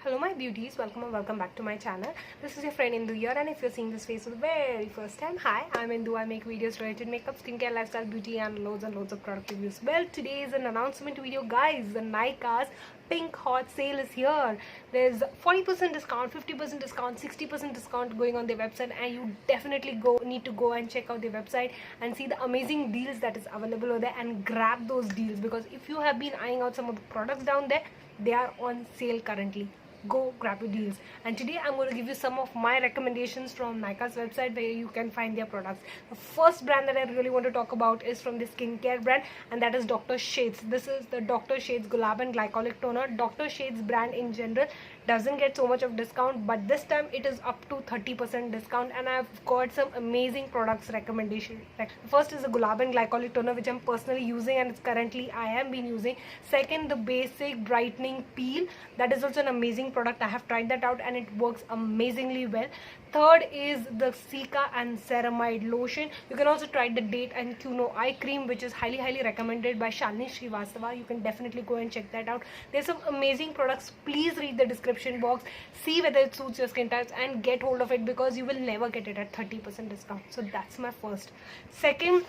Hello my beauties, welcome and welcome back to my channel. This is your friend Indu here, and if you're seeing this face for the very first time, hi, I'm Indu. I make videos related to makeup, skincare, lifestyle, beauty and loads of product reviews. Well, today is an announcement video guys. The Nykaa's pink hot sale is here. There's 40% discount, 50% discount, 60% discount going on their website, and you definitely need to go and check out their website and see the amazing deals that is available over there and grab those deals, because if you have been eyeing out some of the products down there, they are on sale currently. Go grab your deals. And today I'm going to give you some of my recommendations from Nykaa's website where you can find their products. The first brand that I really want to talk about is from the skincare brand, and that is Dr. Sheth's. This is the Dr. Sheth's Gulab and Glycolic Toner. Dr. Sheth's brand in general doesn't get so much of discount, but this time it is up to 30% discount, and I've got some amazing products recommendation. First is the Gulab and Glycolic Toner, which I'm personally using, and it's currently I am been using. Second, the basic brightening peel, that is also an amazing product. I have tried that out and it works amazingly well. Third is the Cica and Ceramide lotion. You can also try the Date and Cuno eye cream, which is highly recommended by Shalini Srivastava. You can definitely go and check that out. There's some amazing products. Please read the description box, see whether it suits your skin types and get hold of it, because you will never get it at 30% discount. So that's my first. Second,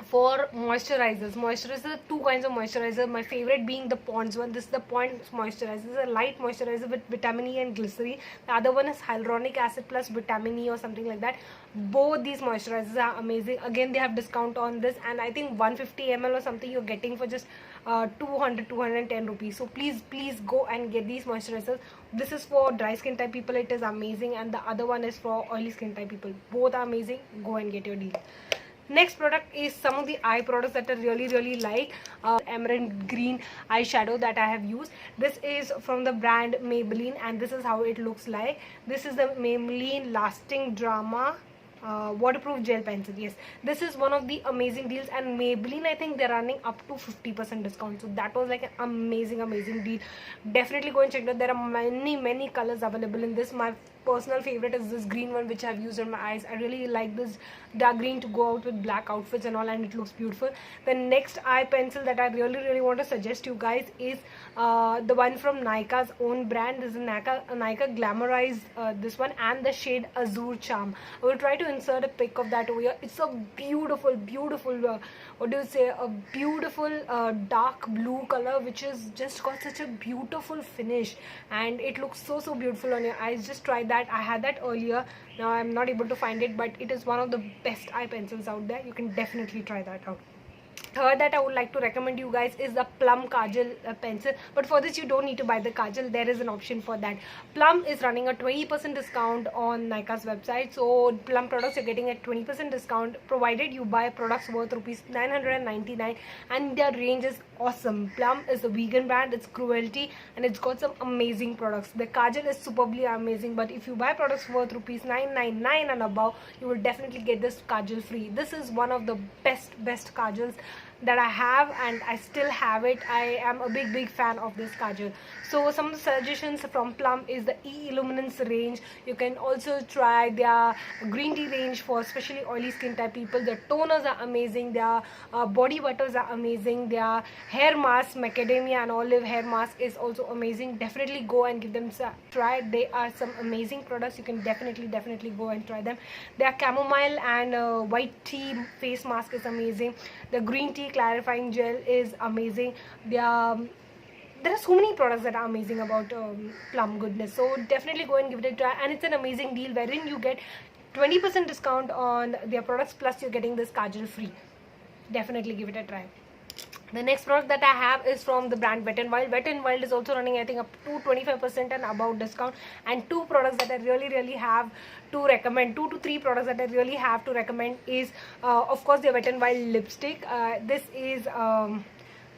for moisturizers, two kinds of moisturizer. My favorite being the Pond's one. This is the Pond's moisturizer. This is a light moisturizer with vitamin E and glycerin. The other one is hyaluronic acid plus vitamin E or something like that. Both these moisturizers are amazing. Again, they have discount on this, and I think 150 ml or something you're getting for just 210 rupees. So please go and get these moisturizers. This is for dry skin type people, it is amazing, and the other one is for oily skin type people. Both are amazing. Go and get your deal. Next product is some of the eye products that I really like. Emerald green eyeshadow that I have used. This is from the brand Maybelline, and this is how it looks like. This is the Maybelline Lasting Drama waterproof gel pencil. Yes, this is one of the amazing deals, and Maybelline, I think they're running up to 50% discount, so that was like an amazing deal. Definitely go and check that. There are many colors available in this. My personal favorite is this green one, which I've used on my eyes. I really like this dark green to go out with black outfits and all, and it looks beautiful. The next eye pencil that I really want to suggest you guys is the one from Nykaa's own brand. This is Nykaa Glamorize, this one, and the shade Azure Charm. I will try to insert a pic of that over here. It's a beautiful a beautiful dark blue color, which is just got such a beautiful finish, and it looks so beautiful on your eyes. Just try that. I had that earlier. Now I'm not able to find it, but it is one of the best eye pencils out there. You can definitely try that out. Third that I would like to recommend you guys is the Plum Kajal pencil, but for this you don't need to buy the kajal. There is an option for that. Plum is running a 20% discount on Nykaa's website, so Plum products you're getting at 20% discount, provided you buy products worth rupees 999, and their range is awesome. Plum is a vegan brand, it's cruelty, and it's got some amazing products. The kajal is superbly amazing, but if you buy products worth rupees 999 and above, you will definitely get this kajal free. This is one of the best kajals that I have, and I still have it. I am a big fan of this kajal. So some of the suggestions from Plum is the E-Illuminance range. You can also try their green tea range for especially oily skin type people. Their toners are amazing. Their body butters are amazing. Their hair mask, macadamia and olive hair mask, is also amazing. Definitely go and give them a try. They are some amazing products. You can definitely go and try them. Their chamomile and white tea face mask is amazing. The green tea clarifying gel is amazing. There are so many products that are amazing about Plum goodness. So definitely go and give it a try, and it's an amazing deal wherein you get 20% discount on their products, plus you're getting this kajal free. Definitely give it a try. The next product that I have is from the brand Wet n Wild. Wet n Wild is also running, I think, up to 25% and above discount. And two products that I really have to recommend, 2 to 3 products that I really have to recommend is, of course, the Wet n Wild lipstick. This is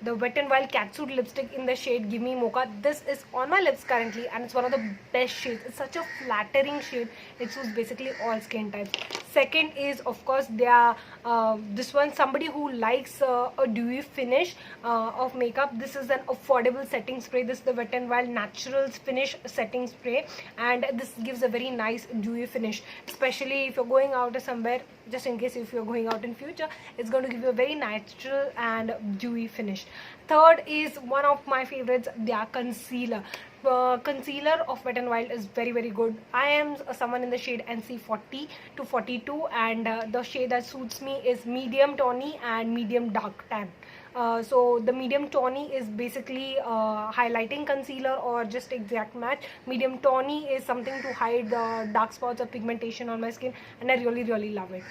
the Wet n Wild Catsuit lipstick in the shade Gimme Mocha. This is on my lips currently, and it's one of the best shades. It's such a flattering shade. It suits basically all skin types. Second is, of course, this one, somebody who likes a dewy finish of makeup. This is an affordable setting spray. This is the Wet n Wild Naturals Finish Setting Spray, and this gives a very nice dewy finish, especially if you're going out somewhere just in case if you're going out in future. It's going to give you a very natural and dewy finish. Third is one of my favorites, their concealer. Concealer of Wet n Wild is very good. I am someone in the shade NC40 to 42, and the shade that suits me is medium tawny and medium dark tan. So the medium tawny is basically highlighting concealer or just exact match. Medium tawny is something to hide the dark spots or pigmentation on my skin, and I really love it.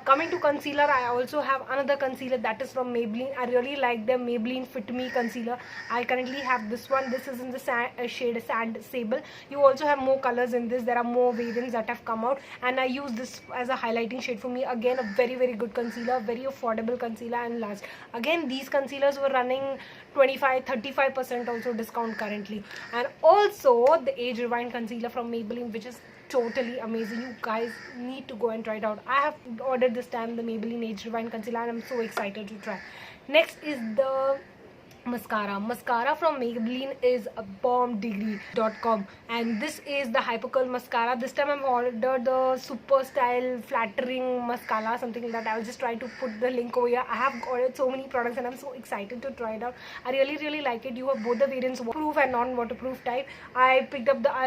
Coming to concealer, I also have another concealer that is from Maybelline. I really like the Maybelline Fit Me concealer. I currently have this one. This is in the shade Sand Sable. You also have more colors in this. There are more variants that have come out, and I use this as a highlighting shade for me. Again, a very good concealer, very affordable concealer, and last, again, these concealers were running 25-35% also discount currently. And also the Age Rewind concealer from Maybelline, which is totally amazing. You guys need to go and try it out. I have ordered this time the Maybelline Age Rewind concealer, and I'm so excited to try. Next is the mascara from Maybelline is bombdegree.com, and this is the Hypercurl mascara. This time I've ordered the super style flattering mascara, something like that. I'll just try to put the link over here. I have ordered so many products and I'm so excited to try it out. I really like it. You have both the variants, waterproof and non-waterproof type. I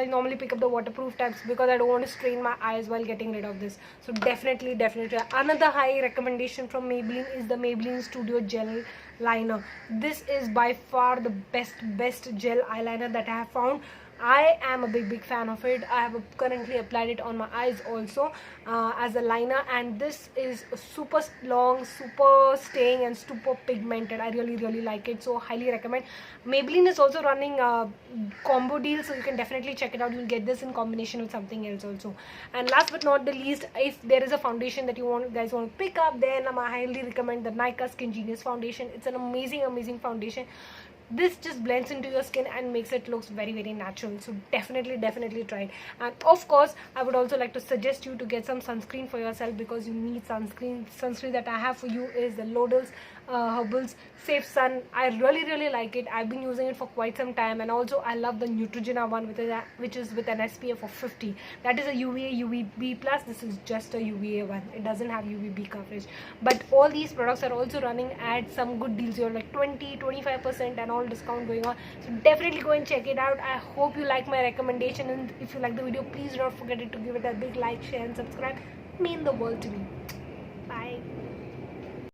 normally pick up the waterproof types because I don't want to strain my eyes while getting rid of this. So definitely another high recommendation from Maybelline is the Maybelline Studio Gel Liner. This is by far the best gel eyeliner that I have found. I am a big fan of it. I have currently applied it on my eyes also as a liner, and this is super long, super staying, and super pigmented. I really like it, so highly recommend. Maybelline is also running a combo deal, so you can definitely check it out. You'll get this in combination with something else also. And last but not the least, if there is a foundation that you guys want to pick up, then I highly recommend the Nykaa Skin Genius foundation. It's an amazing foundation. This just blends into your skin and makes it looks very natural. So definitely try it. And of course, I would also like to suggest you to get some sunscreen for yourself, because you need sunscreen that I have for you is the L'Oreal's Herbals Safe Sun. I really like it. I've been using it for quite some time, and also I love the Neutrogena one, which is with an SPF of 50. That is a UVA UVB plus. This is just a UVA one. It doesn't have UVB coverage, but all these products are also running at some good deals. You're like 20-25% and all discount going on, so definitely go and check it out. I hope you like my recommendation, and if you like the video, please don't forget to give it a big like, share and subscribe. It means the world to me. Bye.